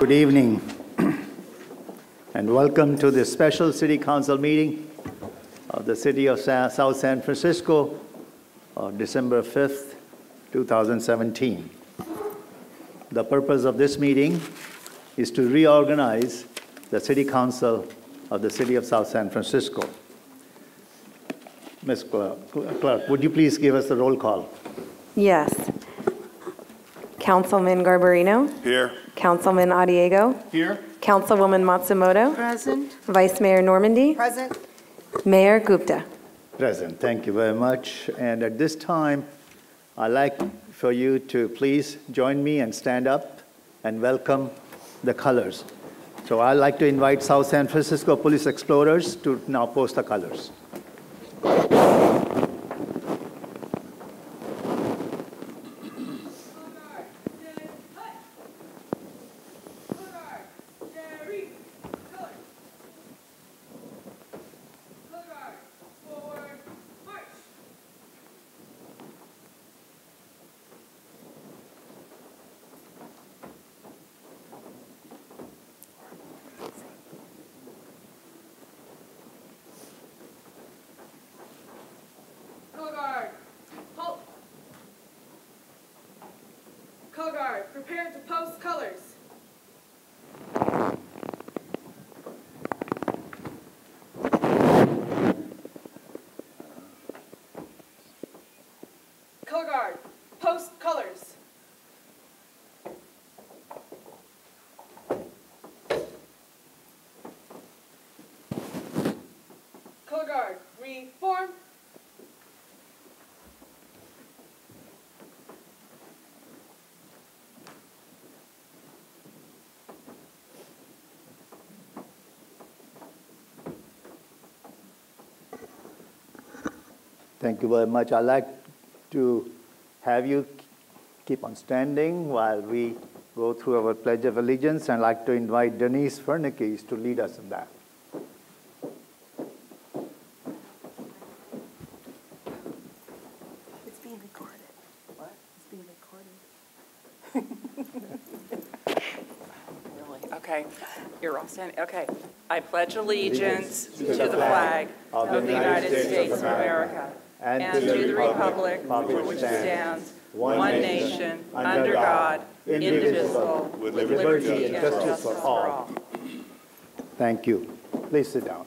Good evening, and welcome to this special City Council meeting of the City of South San Francisco on December 5th, 2017. The purpose of this meeting is to reorganize the City Council of the City of South San Francisco. Ms. Clerk, would you please give us the roll call? Yes. Councilman Garbarino? Here. Councilman Adiego? Here. Councilwoman Matsumoto? Present. Vice Mayor Normandy? Present. Mayor Gupta? Present. Thank you very much. And at this time, I'd like for you to please join me and stand up and welcome the colors. So I'd like to invite South San Francisco Police Explorers to now post the colors. Prepare to post colors. Color guard, post colors. Color guard, reform. Thank you very much. I'd like to have you keep on standing while we go through our Pledge of Allegiance, and I'd like to invite Denis Fir Nikitha to lead us in that. It's being recorded. What? It's being recorded. Really? Okay. You're all standing. Okay. I pledge allegiance to the flag of the United States of America and to the republic for which it stands, one nation, under God, indivisible, with liberty and justice for all. Thank you. Please sit down.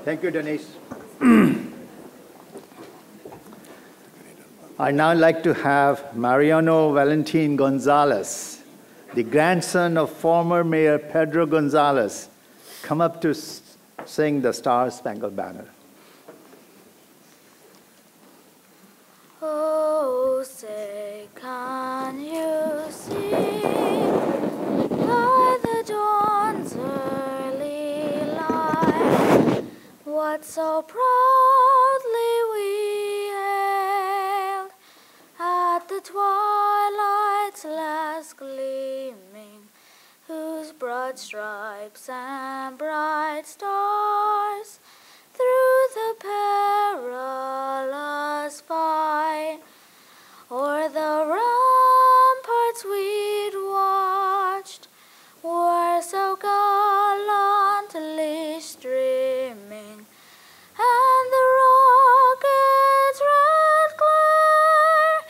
Thank you, Denis. I'd now like to have Mariano Valentin Gonzalez, the grandson of former Mayor Pedro Gonzalez, come up to sing the Star-Spangled Banner. Oh, say, can you see by the dawn's early light what so proudly we hailed at the twilight's last gleaming, whose broad stripes and bright stars through the perilous fight o'er the ramparts we'd watched were so gallantly streaming, and the rocket's red glare,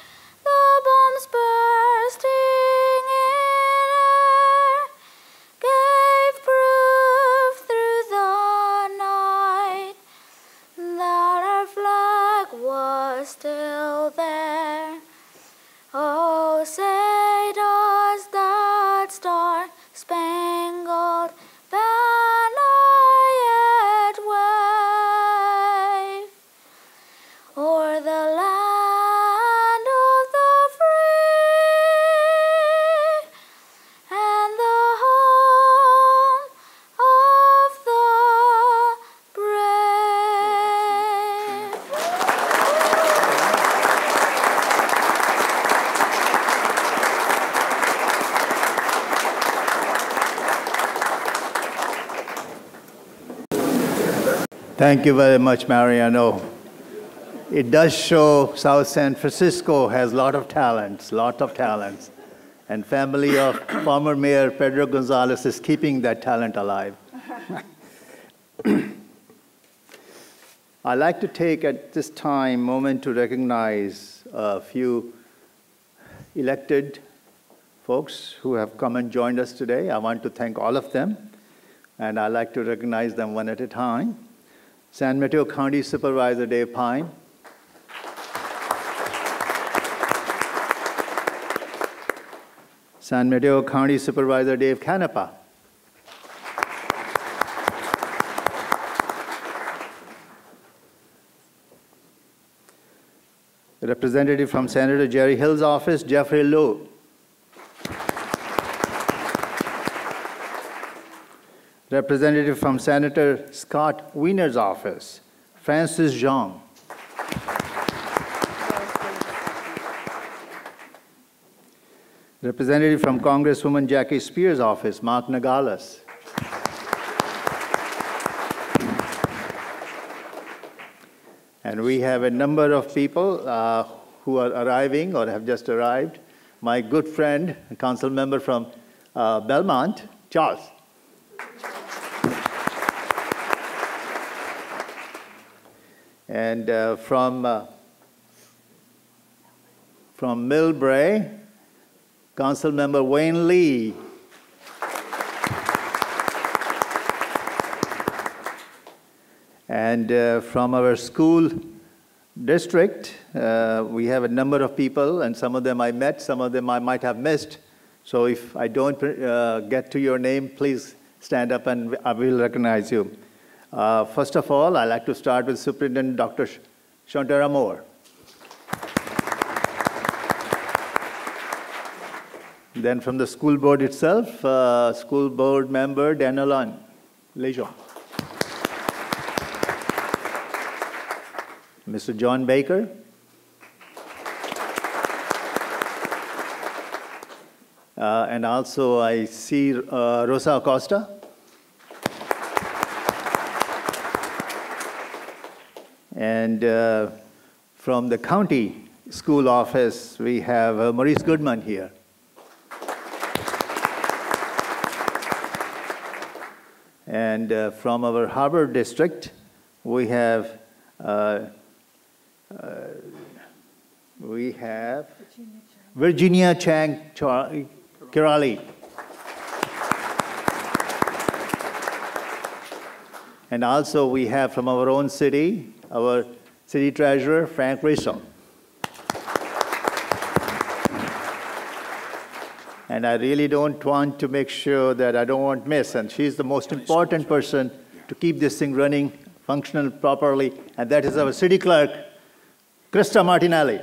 the bombs bursting in air, gave proof through the night that our flag was still there. Oh, say does that star-spangled banner yet wave o'er the land of the free and the home of the brave? Thank you very much, Mariano. it does show South San Francisco has a lot of talents, and family of former Mayor Pedro Gonzalez is keeping that talent alive. I'd like to take at this time a moment to recognize a few elected folks who have come and joined us today. I want to thank all of them, and I'd like to recognize them one at a time. San Mateo County Supervisor Dave Pine. San Mateo County Supervisor Dave Canepa. Representative from Senator Jerry Hill's office, Jeffrey Lowe. Representative from Senator Scott Wiener's office, Francis Zhang. Representative from Congresswoman Jackie Spears' office, Mark Nogales. And we have a number of people who are arriving or have just arrived. My good friend, a council member from Belmont, Charles. And from Millbrae, Council Member Wayne Lee. And from our school district, we have a number of people, and some of them I met, some of them I might have missed. So if I don't get to your name, please stand up and I will recognize you. First of all, I'd like to start with Superintendent Dr. Shantara Moore. Then from the school board itself, school board member Daniel Lejeune. Mr. John Baker. And also I see Rosa Acosta. And from the county school office, we have Maurice Goodman here. And from our Harbor district, we have Virginia Chang Kirali. And also we have from our own city, our city treasurer, Frank Risso. And I really don't want to make sure that I don't want miss, and she's the most important person to keep this thing running, functional properly, and that is our city clerk, Krista Martinelli.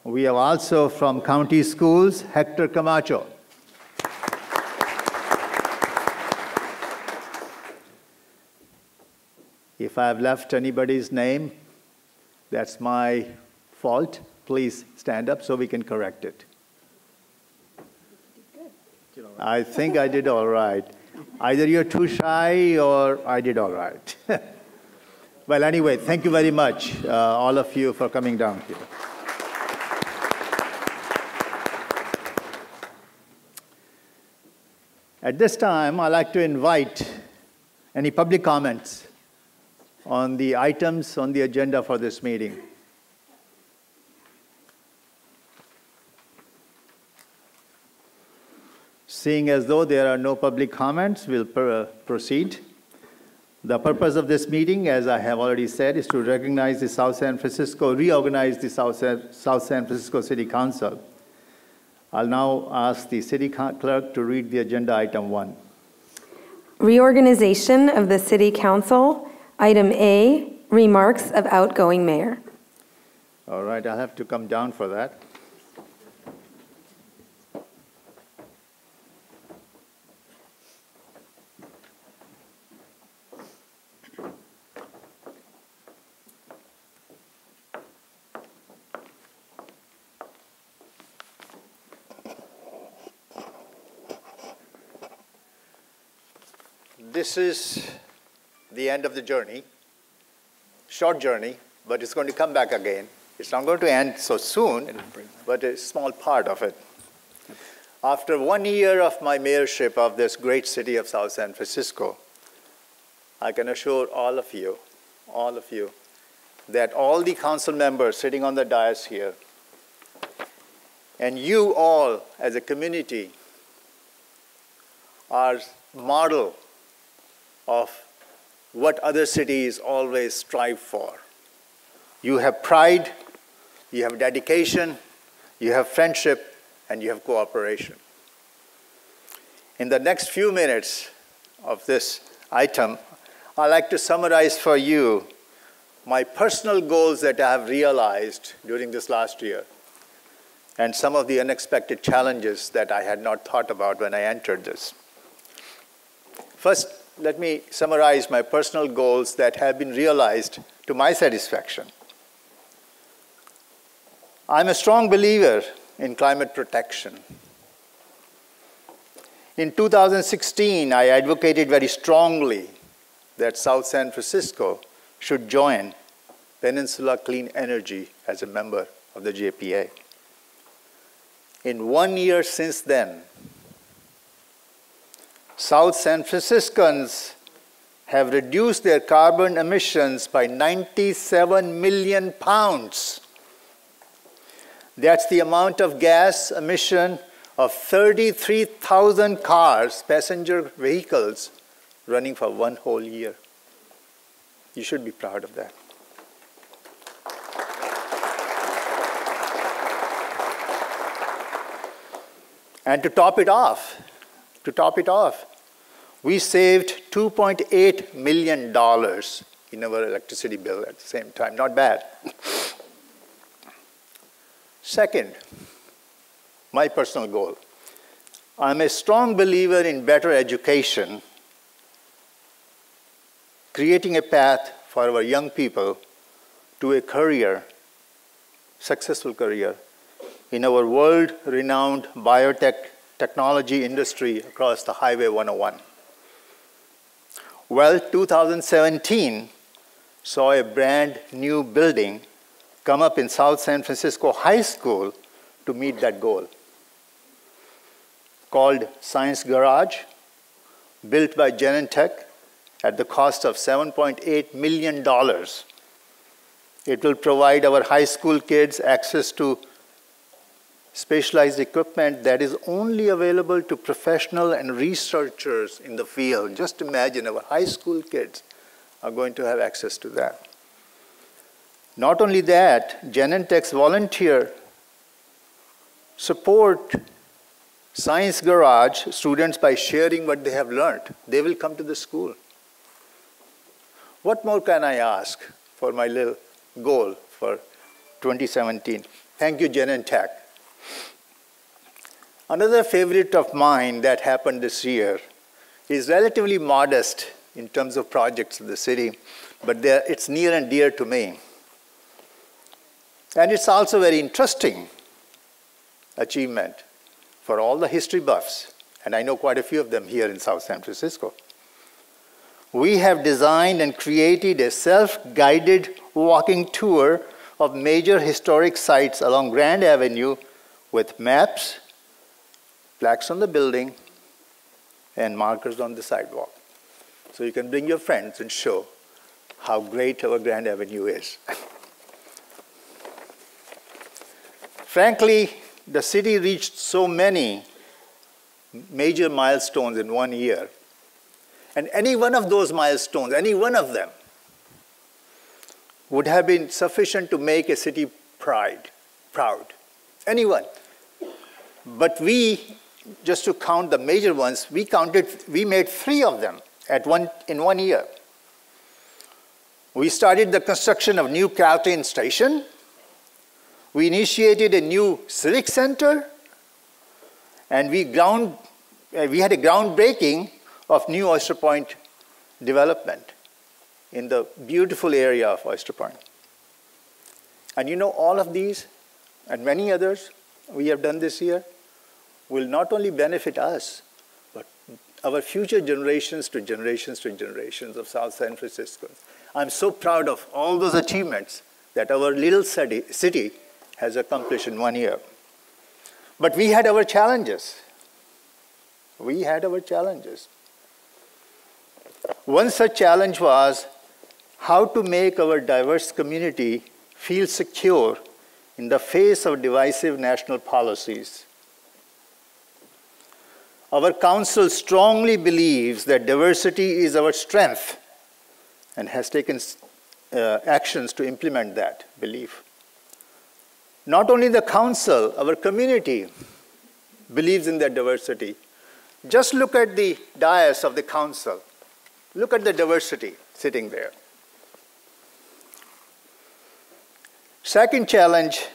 We have also from county schools, Hector Camacho. If I have left anybody's name, that's my fault. Please stand up so we can correct it. I think I did all right. Either you're too shy or I did all right. Well, anyway, thank you very much, all of you, for coming down here. At this time, I'd like to invite any public comments on the items on the agenda for this meeting. Seeing as though there are no public comments, we'll proceed. The purpose of this meeting, as I have already said, is to recognize the reorganize the South San Francisco City Council. I'll now ask the city clerk to read the agenda item 1. Reorganization of the City Council. Item A, remarks of outgoing mayor. All right, I'll have to come down for that. this is the end of the journey. Short journey, but it's going to come back again. It's not going to end so soon, but a small part of it. After 1 year of my mayorship of this great city of South San Francisco, I can assure all of you, that all the council members sitting on the dais here, and you all as a community are model of what other cities always strive for. You have pride, you have dedication, you have friendship, and you have cooperation. In the next few minutes of this item, I'd like to summarize for you my personal goals that I have realized during this last year, and some of the unexpected challenges that I had not thought about when I entered this. First, let me summarize my personal goals that have been realized to my satisfaction. I'm a strong believer in climate protection. In 2016, I advocated very strongly that South San Francisco should join Peninsula Clean Energy as a member of the JPA. In 1 year since then, South San Franciscans have reduced their carbon emissions by 97 million pounds. That's the amount of gas emission of 33,000 cars, passenger vehicles, running for 1 whole year. You should be proud of that. And to top it off, we saved $2.8 million in our electricity bill at the same time. Not bad. Second, my personal goal. I'm a strong believer in better education, creating a path for our young people to a career, successful career, in our world-renowned biotech technology industry across the Highway 101. Well, 2017 saw a brand new building come up in South San Francisco High School to meet that goal. Called Science Garage, built by Genentech at the cost of $7.8 million. It will provide our high school kids access to specialized equipment that is only available to professional and researchers in the field. Just imagine our high school kids are going to have access to that. Not only that, Genentech's volunteer support Science Garage students by sharing what they have learned. They will come to the school. What more can I ask for my little goal for 2017? Thank you, Genentech. Another favorite of mine that happened this year is relatively modest in terms of projects in the city, but it's near and dear to me. And it's also very interesting achievement for all the history buffs, and I know quite a few of them here in South San Francisco. We have designed and created a self-guided walking tour of major historic sites along Grand Avenue with maps, plaques on the building, and markers on the sidewalk. So you can bring your friends and show how great our Grand Avenue is. Frankly, the city reached so many major milestones in 1 year. And any one of those milestones, any one of them, would have been sufficient to make a city proud. Anyone. But we, just to count the major ones, we made 3 of them in 1 year. We started the construction of new Caltrain station. We initiated a new civic center, and we had a groundbreaking of new Oyster Point development in the beautiful area of Oyster Point. And you know, all of these and many others we have done this year will not only benefit us, but our future generations to generations of South San Francisco. I'm so proud of all those achievements that our little city has accomplished in 1 year. But we had our challenges. We had our challenges. One such challenge was how to make our diverse community feel secure in the face of divisive national policies. Our council strongly believes that diversity is our strength and has taken actions to implement that belief. Not only the council, our community believes in that diversity. Just look at the dais of the council. Look at the diversity sitting there. Second challenge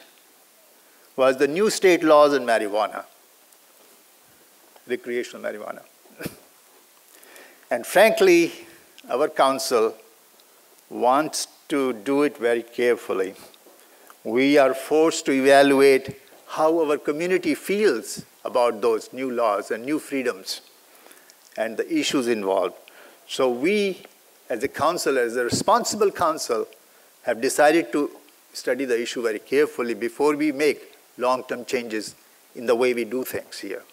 was the new state laws on marijuana, recreational marijuana. And frankly, our council wants to do it very carefully. We are forced to evaluate how our community feels about those new laws and new freedoms and the issues involved. So we, as a council, as a responsible council, have decided to study the issue very carefully before we make long-term changes in the way we do things here.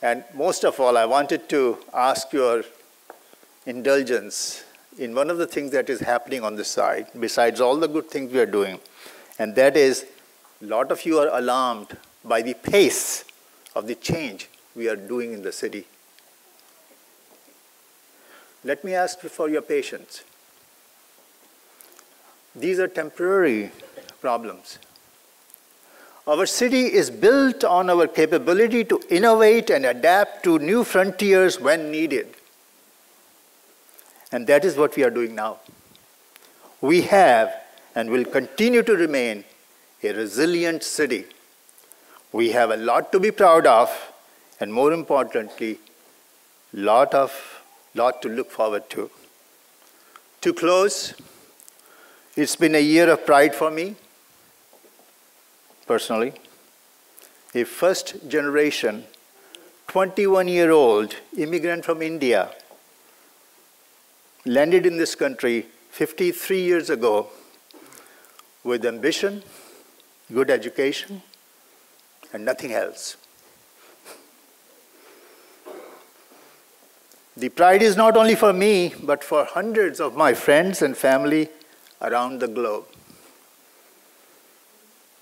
And most of all, I wanted to ask your indulgence in one of the things that is happening on this side, besides all the good things we are doing, and that is a lot of you are alarmed by the pace of the change we are doing in the city. Let me ask for your patience. These are temporary problems. Our city is built on our capability to innovate and adapt to new frontiers when needed. And that is what we are doing now. We have and will continue to remain a resilient city. We have a lot to be proud of, and more importantly, lot to look forward to. To close, it's been a year of pride for me, personally. A first generation, 21-year-old immigrant from India landed in this country 53 years ago with ambition, good education, and nothing else. The pride is not only for me, but for hundreds of my friends and family around the globe.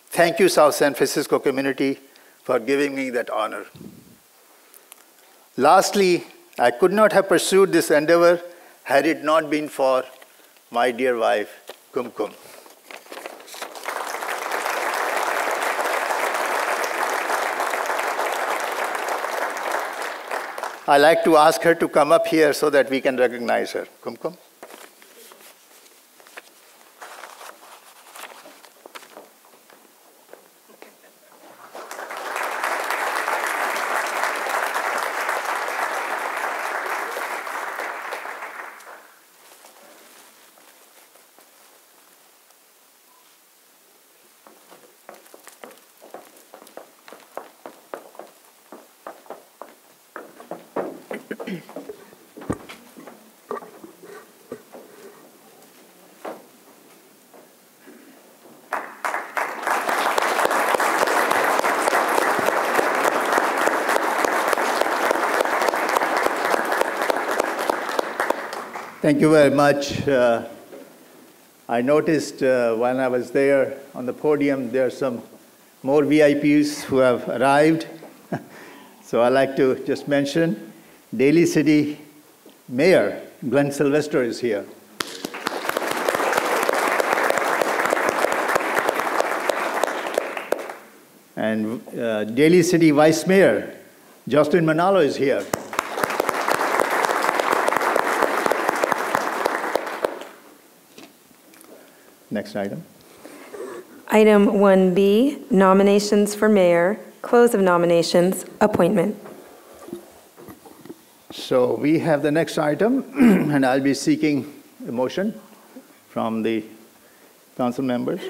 Thank you, South San Francisco community, for giving me that honor. Lastly, I could not have pursued this endeavor had it not been for my dear wife, Kumkum. I'd like to ask her to come up here so that we can recognize her. Kumkum? Thank you very much. I noticed when I was there on the podium, there are some more VIPs who have arrived. So I'd like to just mention Daly City Mayor Glenn Sylvester is here. And Daly City Vice Mayor Justin Manalo is here. Next item. Item 1B, nominations for mayor, close of nominations, appointment. So we have the next item, and I'll be seeking a motion from the council members.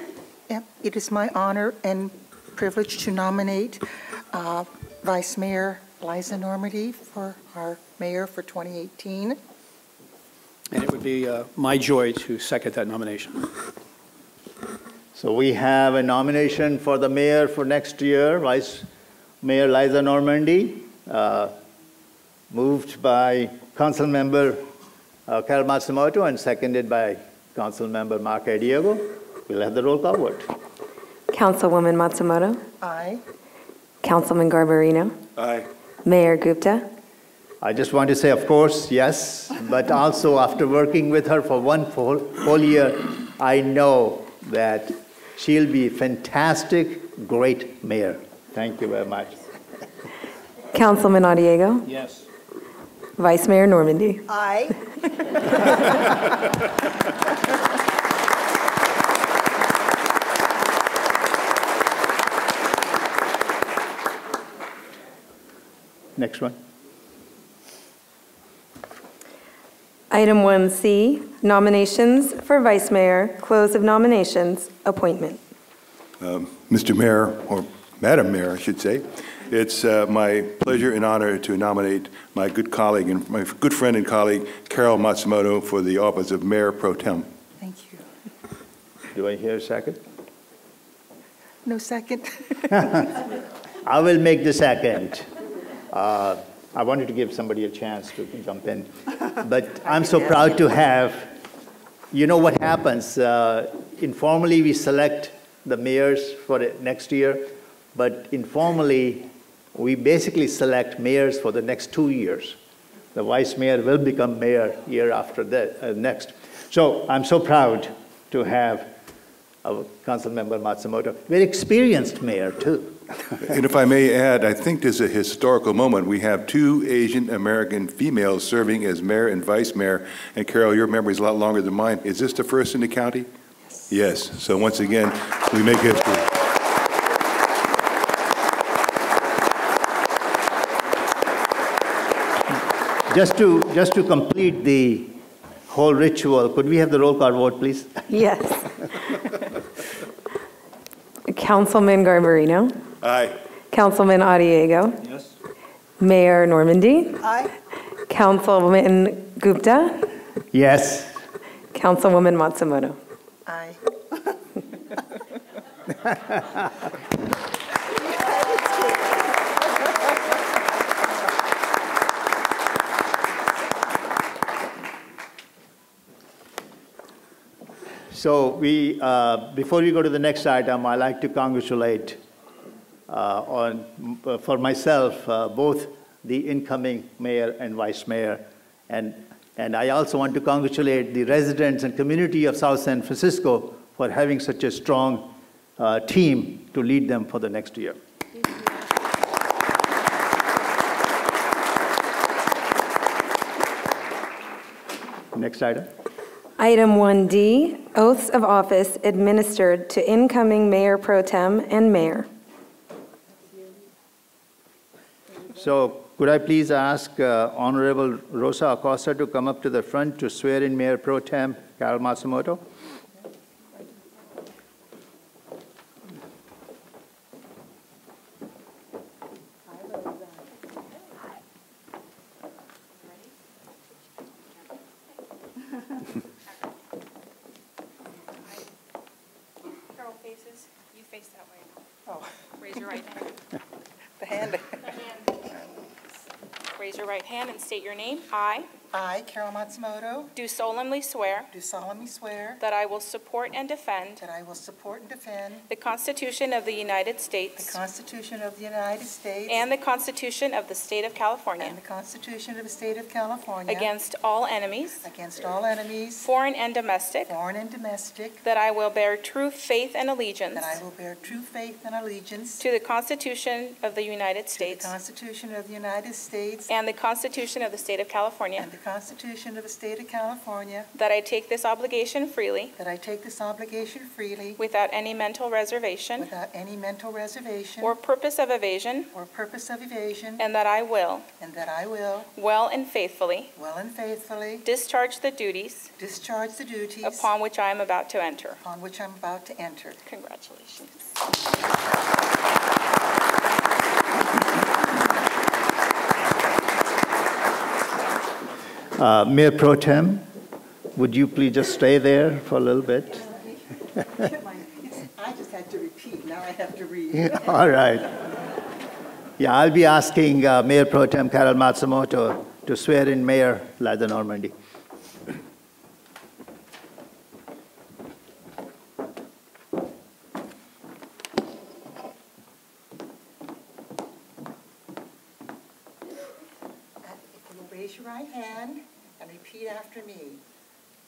Yep, it is my honor and privilege to nominate Vice Mayor Liza Normandy for our mayor for 2018. And it would be my joy to second that nomination. So we have a nomination for the mayor for next year, Vice Mayor Liza Normandy, moved by Council Member Karyl Matsumoto and seconded by Council Member Mark Diego. We'll have the roll call vote. Councilwoman Matsumoto. Aye. Councilman Garbarino. Aye. Mayor Gupta. I just want to say, of course, yes, but also after working with her for one whole year, I know that she'll be a fantastic, great mayor. Thank you very much. Councilman Diego. Yes. Vice Mayor Normandy. Aye. Next one. Item 1C, nominations for Vice Mayor, close of nominations, appointment. Mr. Mayor, or Madam Mayor, I should say, it's my pleasure and honor to nominate my good colleague and my good friend and colleague, Karyl Matsumoto, for the office of Mayor Pro-Tem. Thank you. Do I hear a second? No second. I will make the second. I wanted to give somebody a chance to jump in. But I'm so proud to have, you know what happens, informally we select the mayors for the next year, but informally we basically select mayors for the next 2 years. The vice mayor will become mayor year after that, next. So I'm so proud to have our council member Matsumoto, very experienced mayor too. And if I may add, I think this is a historical moment. We have 2 Asian American females serving as mayor and vice mayor. And Karyl, your memory is a lot longer than mine. Is this the first in the county? Yes. So once again, we make history. Just to complete the whole ritual, could we have the roll call vote, please? Yes. Councilman Garbarino. Aye. Councilman Diego. Yes. Mayor Normandy. Aye. Councilman Gupta. Yes. Councilwoman Matsumoto. Aye. So we, before we go to the next item, I'd like to congratulate for myself, both the incoming mayor and vice mayor. And I also want to congratulate the residents and community of South San Francisco for having such a strong team to lead them for the next year. Next item. Item 1D, oaths of office administered to incoming Mayor Pro Tem and Mayor. So could I please ask Honorable Rosa Acosta to come up to the front to swear in Mayor Pro Tem Karyl Matsumoto? Karyl faces, you face that way. Oh, Raise your right hand. the hand. Raise your right hand and state your name. I, Karyl Matsumoto, Do solemnly swear do solemnly swear that I will support and defend that I will support and defend the Constitution of the United the States Constitution of the United States and the Constitution of the State of California and the Constitution of the State of California against all enemies, against all enemies, foreign and domestic, foreign and domestic, that I will bear true faith and allegiance that I will bear true faith and allegiance to the Constitution of the United to the States Constitution of the United States and the Constitution of the State of California, and the Constitution of the State of California, that I take this obligation freely that I take this obligation freely without any mental reservation without any mental reservation or purpose of evasion, or purpose of evasion, and that I will, and that I will, well and faithfully, well and faithfully, discharge the duties discharge the duties upon which I am about to enter. upon which I'm about to enter. Congratulations. Mayor Pro-Tem, would you please just stay there for a little bit? I just had to repeat, now I have to read. All right. Yeah, I'll be asking Mayor Pro-Tem Karyl Matsumoto to swear in Mayor Liza Normandy. Raise your right hand and repeat after me.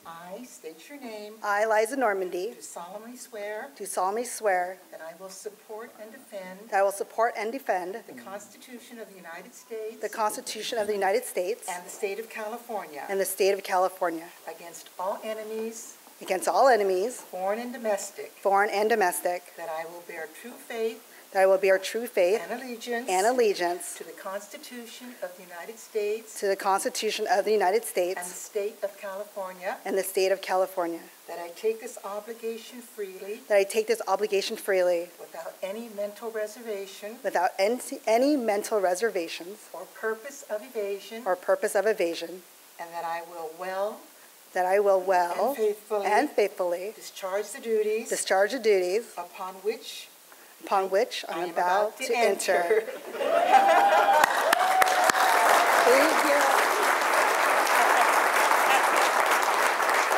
I state your name. I, Liza Normandy, Do solemnly swear do solemnly swear that I will support and defend that I will support and defend the Constitution of the United States the Constitution of the United States and the state of California and the state of California against all enemies, against all enemies, foreign and domestic, foreign and domestic, that I will bear true faith that I will bear true faith and allegiance to the Constitution of the United States to the Constitution of the United and the States state of California, and the state of California, that I take this obligation freely that I take this obligation freely without any mental reservation without any mental reservations or purpose of evasion, or purpose of evasion, and that I will well that I will well and faithfully faithfully discharge the duties discharge the duties upon which upon which I I'm am about to enter. Thank you.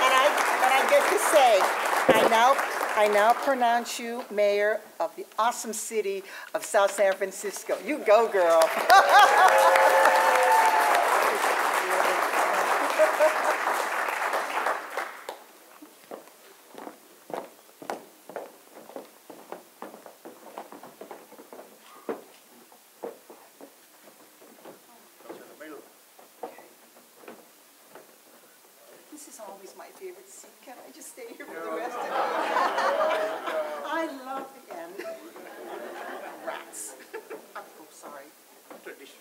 And I get to say, I now pronounce you mayor of the awesome city of South San Francisco. You go, girl. This is always my favorite seat. Can I just stay here for the rest of it? I love the end. Rats. Oh, sorry. Tradition.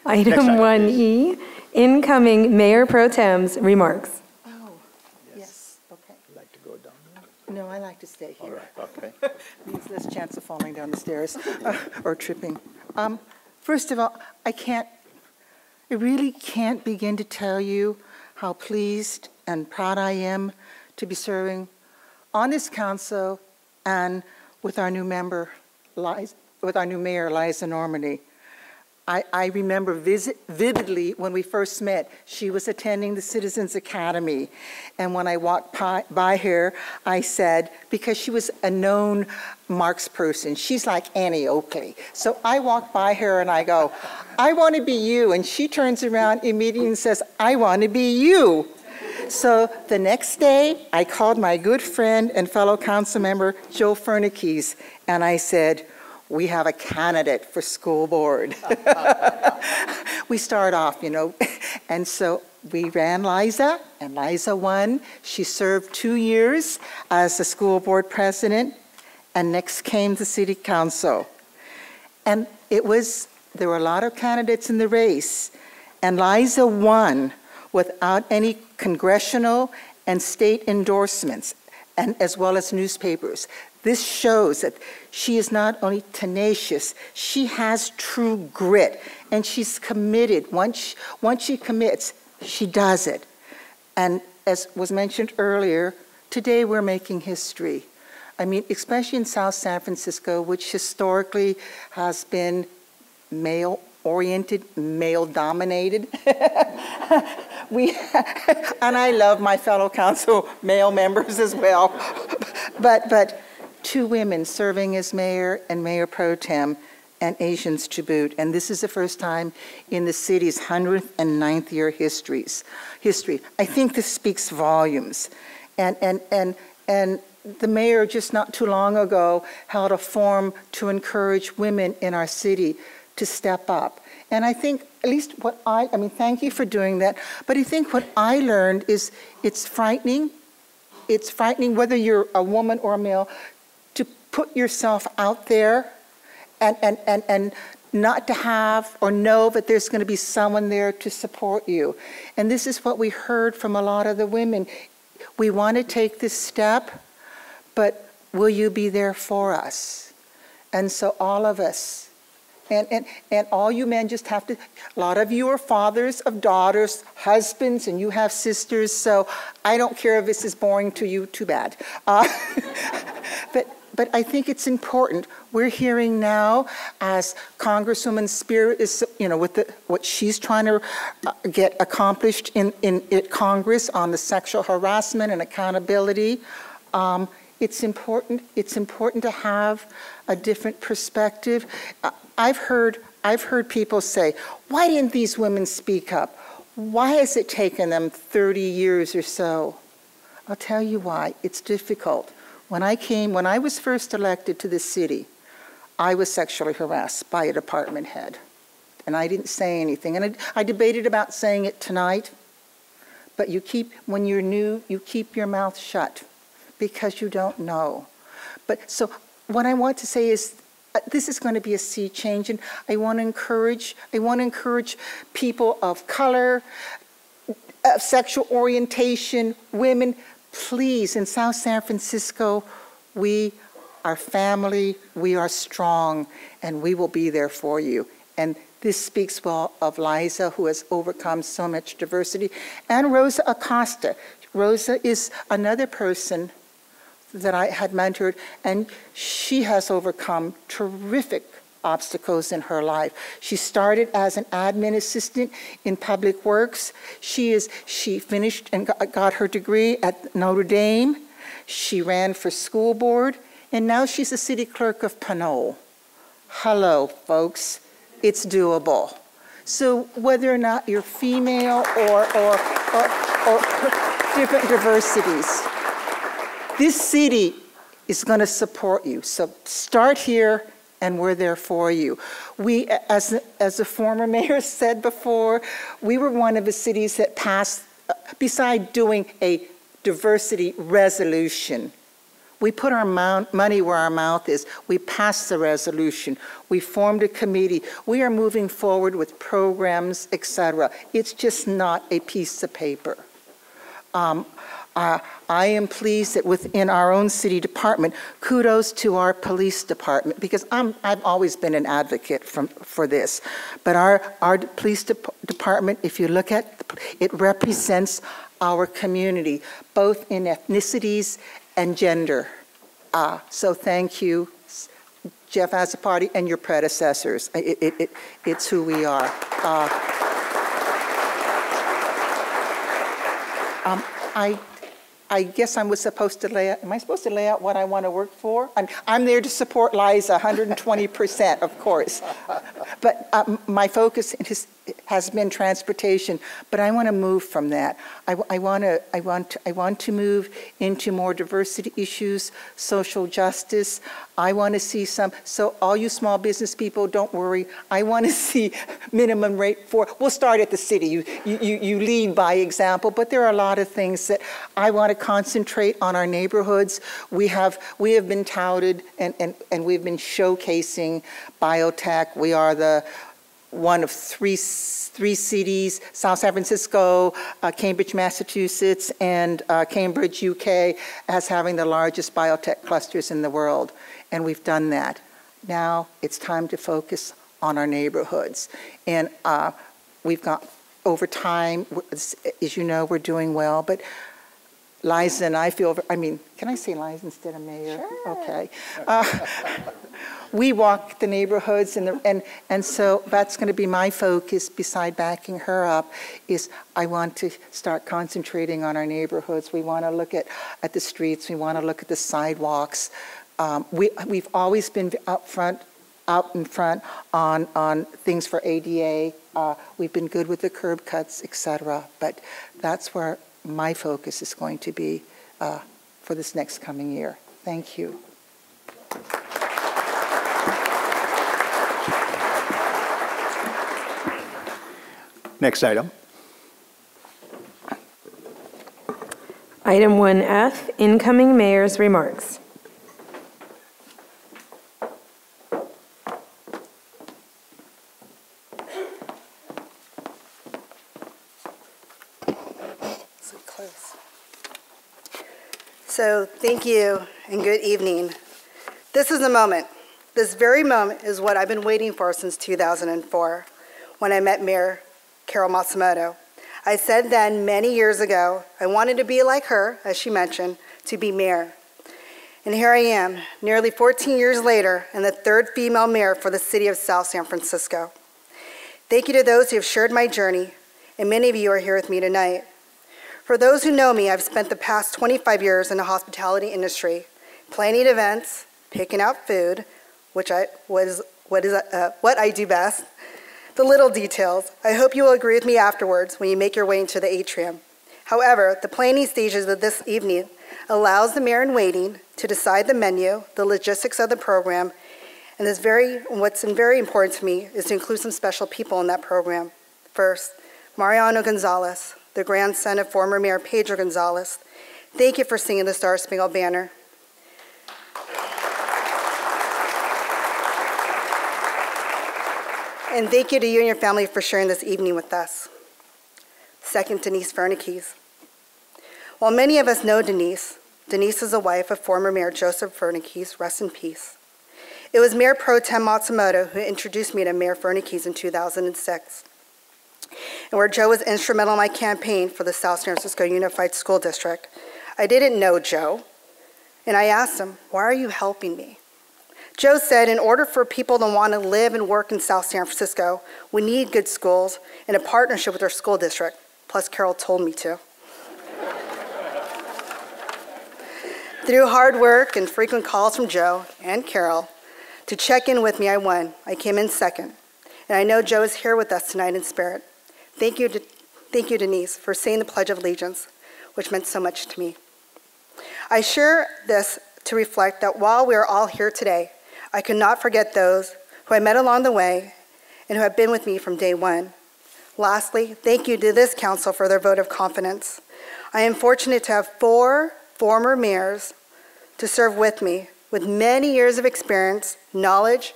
Item 1E, incoming Mayor Pro Tem's remarks. Oh, yes, okay. Like to go down there? No, I like to stay All here. right, okay. Means less chance of falling down the stairs or tripping. First of all, I really can't begin to tell you how pleased and proud I am to be serving on this council and with our new member, with our new mayor, Liza Normandy. I remember vividly when we first met. She was attending the Citizens Academy, and when I walked by her, I said, because she was a known Marx person, she's like Annie Oakley. So I walked by her and I go, I want to be you, and she turns around immediately and says, I want to be you. So the next day, I called my good friend and fellow council member, Joe Fir Nikitha, and I said, we have a candidate for school board. We start off, and so we ran Liza, and Liza won. She served 2 years as the school board president, and next came the city council. And there were a lot of candidates in the race, and Liza won without any congressional and state endorsements, and as well as newspapers. This shows that she is not only tenacious, she has true grit, and she's committed. Once she commits, she does it. And as was mentioned earlier, today we're making history. I mean, especially in South San Francisco, which historically has been male-oriented, male-dominated. And I love my fellow council male members as well. But 2 women serving as mayor and mayor pro tem, and Asians to boot. And this is the first time in the city's 109th year history. I think this speaks volumes. And the mayor just not too long ago held a forum to encourage women in our city to step up. And I think at least I mean, thank you for doing that, but I think what I learned is it's frightening. It's frightening whether you're a woman or a male to put yourself out there and not to have or know that there's going to be someone there to support you. And this is what we heard from a lot of the women. We want to take this step, but will you be there for us? And so all of us, and all you men just have to, a lot of you are fathers of daughters, husbands, and you have sisters, so I don't care if this is boring to you, too bad. But I think it's important. We're hearing now, as Congresswoman Spear is, with what she's trying to get accomplished in Congress on the sexual harassment and accountability. It's important to have a different perspective. I've heard people say, why didn't these women speak up? Why has it taken them 30 years or so? I'll tell you why. It's difficult. When I was first elected to the city, I was sexually harassed by a department head. And I didn't say anything. And I debated about saying it tonight. But when you're new, you keep your mouth shut because you don't know. But so what I want to say is this is going to be a sea change. And I want to encourage people of color, of sexual orientation, women. Please, in South San Francisco, we are family, we are strong, and we will be there for you. And this speaks well of Liza, who has overcome so much diversity, and Rosa Acosta. Rosa is another person that I had mentored, and she has overcome terrific obstacles in her life. She started as an admin assistant in public works. She finished and got her degree at Notre Dame. She ran for school board, and now she's a city clerk of Pinole. Hello, folks. It's doable. So whether or not you're female or different diversities, this city is going to support you. So start here, and we're there for you. We, as the former mayor said before, we were one of the cities that passed, beside doing a diversity resolution, we put our money where our mouth is. We passed the resolution. We formed a committee. We are moving forward with programs, etc. It's just not a piece of paper. I am pleased that within our own city department, kudos to our police department, because I've always been an advocate for this. But our police department, if you look at it, represents our community, both in ethnicities and gender. So thank you, Jeff Azzopardi, and your predecessors. It's who we are. I guess I was supposed to lay out, am I supposed to lay out what I want to work for? I'm there to support Liza 120%, of course. But my focus has been transportation, but I want to move from that. I want to move into more diversity issues, social justice. I want to see so all you small business people, don't worry. I want to see minimum rate we'll start at the city. You lead by example, but there are a lot of things that I want to concentrate on our neighborhoods. We have been touted and we've been showcasing biotech. We are one of three cities, South San Francisco, Cambridge, Massachusetts, and Cambridge, UK, as having the largest biotech clusters in the world. And we've done that. Now it's time to focus on our neighborhoods. And we've got, over time, as you know, we're doing well, but Liza and I can I say Liza instead of mayor? Sure. Okay. We walk the neighborhoods, and so that's going to be my focus, beside backing her up, is I want to start concentrating on our neighborhoods. We want to look at the streets. We want to look at the sidewalks. We've always been out in front on things for ADA. We've been good with the curb cuts, etc. But that's where my focus is going to be for this next coming year. Thank you. Next item. Item 1F, incoming mayor's remarks. close. So thank you and good evening. This is the moment. This very moment is what I've been waiting for since 2004 when I met Mayor Karyl Matsumoto. I said then many years ago, I wanted to be like her, as she mentioned, to be mayor. And here I am, nearly 14 years later, and the third female mayor for the city of South San Francisco. Thank you to those who have shared my journey, and many of you are here with me tonight. For those who know me, I've spent the past 25 years in the hospitality industry, planning events, picking out food, what I do best, the little details. I hope you will agree with me afterwards when you make your way into the atrium. However, the planning stages of this evening allows the mayor in waiting to decide the menu, the logistics of the program, and what's very important to me is to include some special people in that program. First, Mariano Gonzalez, the grandson of former Mayor Pedro Gonzalez. Thank you for singing the Star Spangled Banner. And thank you to you and your family for sharing this evening with us. Second, Denis Fir Nikitha. While many of us know Denis is the wife of former Mayor Joseph Fir Nikitha, rest in peace. It was Mayor Pro-Tem Matsumoto who introduced me to Mayor Fir Nikitha in 2006, and where Joe was instrumental in my campaign for the South San Francisco Unified School District. I didn't know Joe, and I asked him, why are you helping me? Joe said, in order for people to want to live and work in South San Francisco, we need good schools and a partnership with our school district. Plus, Karyl told me to. Through hard work and frequent calls from Joe and Karyl to check in with me, I won. I came in second. And I know Joe is here with us tonight in spirit. Thank you, Denis, for saying the Pledge of Allegiance, which meant so much to me. I share this to reflect that while we are all here today, I could not forget those who I met along the way and who have been with me from day one. Lastly, thank you to this council for their vote of confidence. I am fortunate to have 4 former mayors to serve with me with many years of experience, knowledge,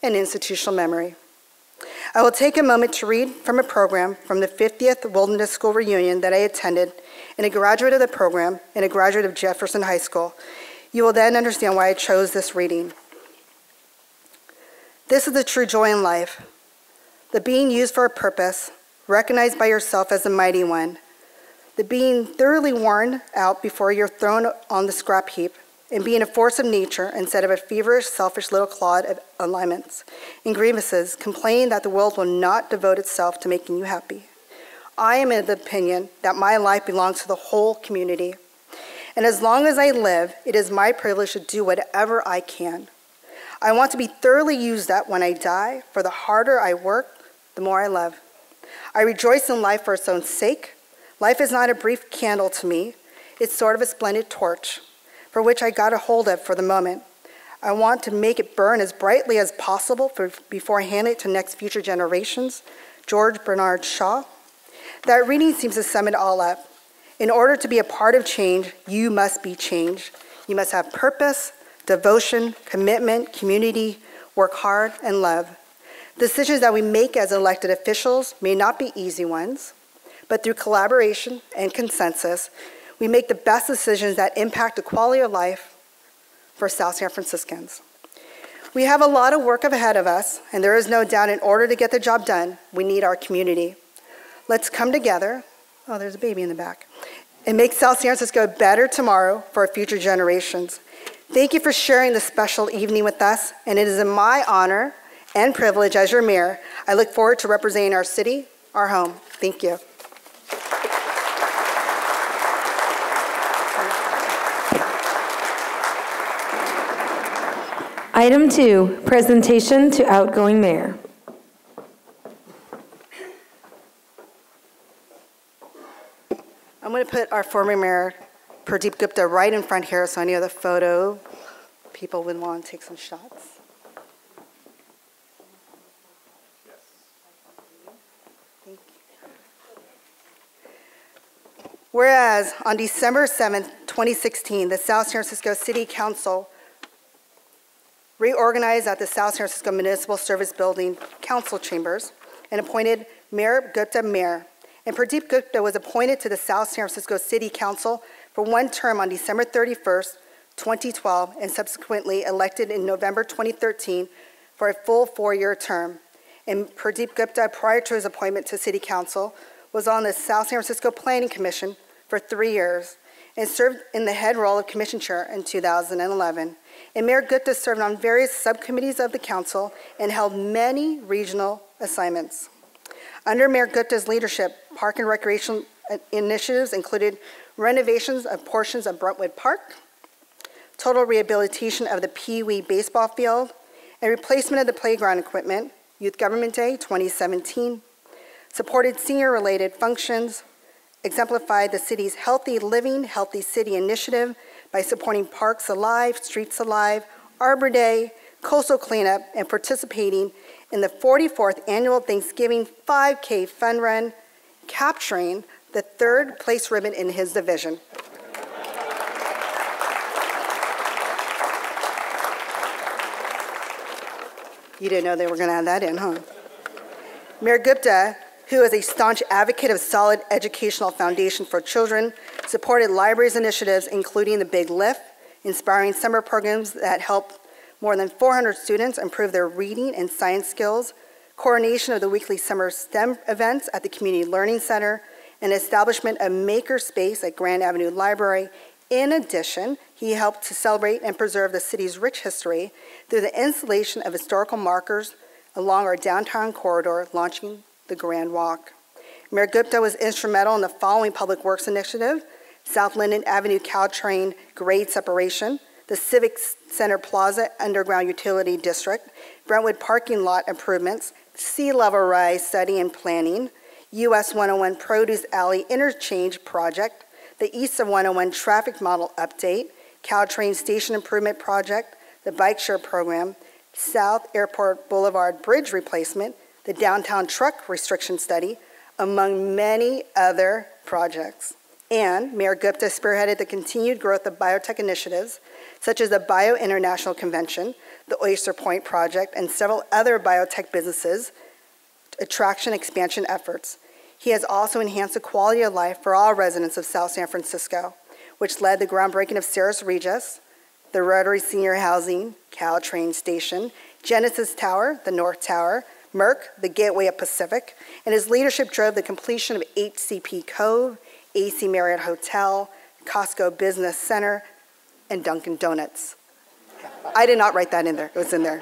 and institutional memory. I will take a moment to read from a program from the 50th Wilderness School reunion that I attended, and a graduate of the program and a graduate of Jefferson High School. You will then understand why I chose this reading. This is the true joy in life, the being used for a purpose, recognized by yourself as the mighty one, the being thoroughly worn out before you're thrown on the scrap heap, and being a force of nature instead of a feverish, selfish little clod of alignments and grievances, complaining that the world will not devote itself to making you happy. I am of the opinion that my life belongs to the whole community. And as long as I live, it is my privilege to do whatever I can. I want to be thoroughly used that when I die, for the harder I work, the more I love. I rejoice in life for its own sake. Life is not a brief candle to me. It's sort of a splendid torch, for which I got a hold of for the moment. I want to make it burn as brightly as possible before I hand it to next future generations. George Bernard Shaw. That reading seems to sum it all up. In order to be a part of change, you must be changed. You must have purpose, devotion, commitment, community, work hard, and love. Decisions that we make as elected officials may not be easy ones, but through collaboration and consensus, we make the best decisions that impact the quality of life for South San Franciscans. We have a lot of work ahead of us, and there is no doubt in order to get the job done, we need our community. Let's come together, oh, there's a baby in the back, and make South San Francisco better tomorrow for our future generations. Thank you for sharing this special evening with us, and it is in my honor and privilege as your mayor. I look forward to representing our city, our home. Thank you. Item 2, presentation to outgoing mayor. I'm going to put our former mayor, Pradeep Gupta, right in front here, so any other photo people would want to take some shots. Thank you. Whereas on December 7th, 2016, the South San Francisco City Council reorganized at the South San Francisco Municipal Service Building Council Chambers and appointed Mayor Gupta mayor And Pradeep Gupta was appointed to the South San Francisco City Council for one term on December 31st, 2012, and subsequently elected in November 2013 for a full 4-year term. And Pradeep Gupta, prior to his appointment to City Council, was on the South San Francisco Planning Commission for 3 years and served in the head role of Commission Chair in 2011. And Mayor Gupta served on various subcommittees of the council and held many regional assignments. Under Mayor Gupta's leadership, park and recreation initiatives included renovations of portions of Brentwood Park, total rehabilitation of the Pee Wee baseball field, and replacement of the playground equipment, Youth Government Day 2017, supported senior-related functions, exemplified the city's Healthy Living, Healthy City initiative by supporting Parks Alive, Streets Alive, Arbor Day, coastal cleanup, and participating in the 44th annual Thanksgiving 5K fun run, capturing the 3rd place ribbon in his division. You didn't know they were going to add that in, huh? Mayor Gupta, who is a staunch advocate of solid educational foundation for children, supported libraries initiatives, including the Big Lift, inspiring summer programs that help more than 400 students improve their reading and science skills, coordination of the weekly summer STEM events at the Community Learning Center, and establishment of Maker Space at Grand Avenue Library. In addition, he helped to celebrate and preserve the city's rich history through the installation of historical markers along our downtown corridor, launching the Grand Walk. Mayor Gupta was instrumental in the following public works initiative: South Linden Avenue Caltrain grade separation, the Civic Center Plaza Underground Utility District, Brentwood parking lot improvements, sea level rise study and planning, US 101 Produce Alley Interchange Project, the East of 101 Traffic Model Update, Caltrain Station Improvement Project, the Bike Share Program, South Airport Boulevard Bridge Replacement, the Downtown Truck Restriction Study, among many other projects. And Mayor Gupta spearheaded the continued growth of biotech initiatives, such as the Bio International Convention, the Oyster Point Project, and several other biotech businesses' attraction expansion efforts. He has also enhanced the quality of life for all residents of South San Francisco, which led the groundbreaking of Ceres Regis, the Rotary Senior Housing, Caltrain Station, Genesis Tower, the North Tower, Merck, the Gateway of Pacific, and his leadership drove the completion of HCP Cove, AC Marriott Hotel, Costco Business Center, and Dunkin' Donuts. I did not write that in there, it was in there.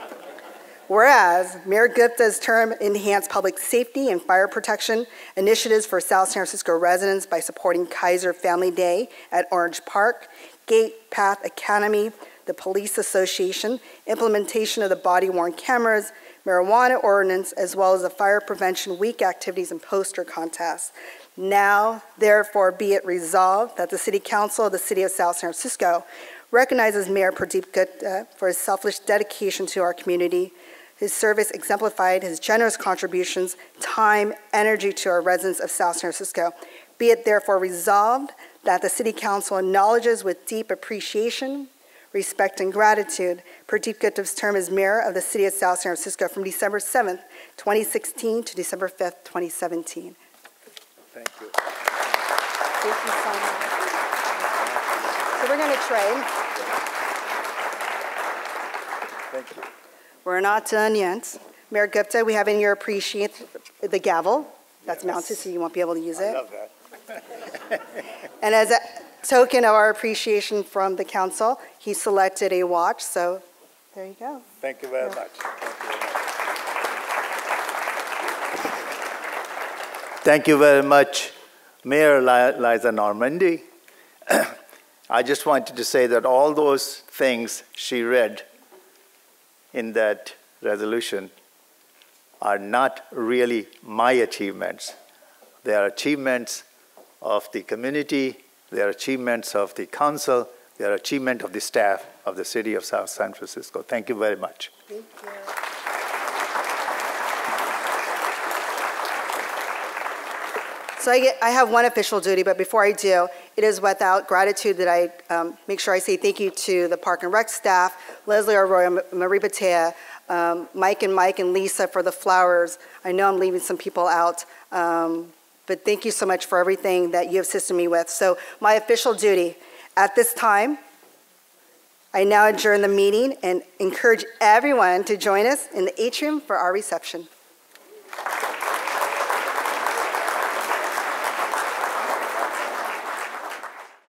Whereas Mayor Gupta's term enhanced public safety and fire protection initiatives for South San Francisco residents by supporting Kaiser Family Day at Orange Park, Gate Path Academy, the Police Association, implementation of the body-worn cameras, marijuana ordinance, as well as the Fire Prevention Week activities and poster contests. Now, therefore, be it resolved that the City Council of the City of South San Francisco recognizes Mayor Pradeep Gupta for his selfless dedication to our community. His service exemplified his generous contributions, time, energy to our residents of South San Francisco. Be it therefore resolved that the City Council acknowledges with deep appreciation, respect, and gratitude Pradeep Gupta's term as mayor of the City of South San Francisco from December 7th, 2016 to December 5th, 2017. Thank you. Thank you so much. So we're going to trade. Thank you. We're not done yet. Mayor Gupta, we have in your appreciate the gavel. That's mounted, so you won't be able to use it. I love that. And as a token of our appreciation from the council, he selected a watch, so there you go. Thank you very much. Thank you very much, Mayor Liza Normandy. I just wanted to say that all those things she read in that resolution are not really my achievements. They are achievements of the community, they are achievements of the council, they are achievement of the staff of the City of South San Francisco. Thank you very much. Thank you. So I have one official duty, but before I do, it is without gratitude that I make sure I say thank you to the Park and Rec staff, Leslie Arroyo, Marie Batea, Mike and Lisa for the flowers. I know I'm leaving some people out. but thank you so much for everything that you have assisted me with. So my official duty at this time, I now adjourn the meeting and encourage everyone to join us in the atrium for our reception.